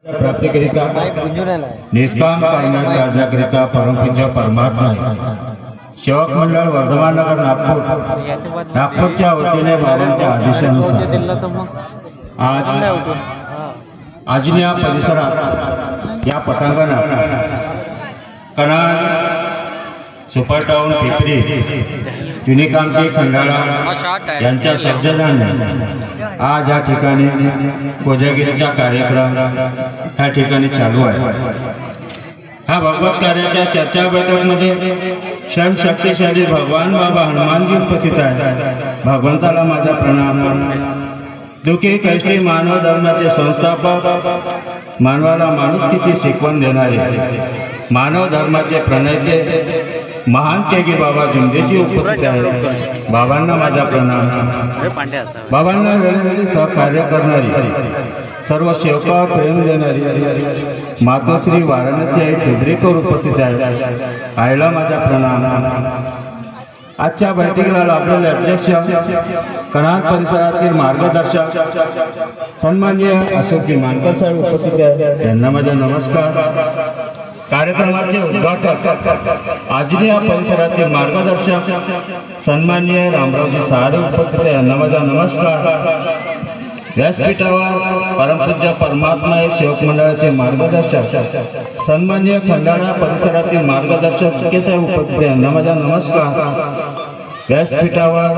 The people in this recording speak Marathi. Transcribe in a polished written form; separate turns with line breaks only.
प्राप्तिकरिता निष्काम कर्म साधनाकरिता परमपूज्य परमात्मा सेवक मंडळ वर्धमान नगर नागपूरच्या वतीने बाबांच्या आदेशानुसार आजनी या परिसरात या पटांगणात कणान सुपर टाउन पिपरी जुनी कामठी खंडाळा यांच्या सज्जनाने आज या ठिकाणी कोजागिरीचा कार्यक्रम ह्या ठिकाणी चालू आहे। हा भगवत कार्याच्या चर्चा बैठकमध्ये क्षण शक्तिशाली भगवान बाबा हनुमानजी उपस्थित आहेत। भगवंताला माझा प्रणाम। दुःखी कष्टी मानव धर्माचे संस्थापक, मानवाला माणुसकीची शिकवण देणारे, मानव धर्माचे प्रणेते महान त्यागी बाबा जुमदेशी उपस्थित आहेत। बाबांना माझा प्रणाम। बाबांना वेळोवेळी सहकार्य करणारी, सर्व सेवकावर प्रेम देणारी मातोश्री वाराणसी आई थेबरेकर उपस्थित आहेत। आईला माझा प्रणाम। आजच्या बैठकीला लाभलेले अध्यक्ष, कणाद परिसरातील मार्गदर्शक सन्माननीय अशोकजी मानकर साहेब उपस्थित आहेत, त्यांना माझा नमस्कार। कार्यक्रमाचे उद्घाटक आजनी या परिसरातील मार्गदर्शक सन्माननीय रामरावजी सारे उपस्थित आहेत, यांना माझा नमस्कार। व्यासपीठावर परमपूज्य परमात्मा एक सेवक मंडळाचे मार्गदर्शक सन्माननीय खंडाळा परिसरातील मार्गदर्शक साहेब उपस्थित आहेत, यांना माझा नमस्कार। व्यासपीठावर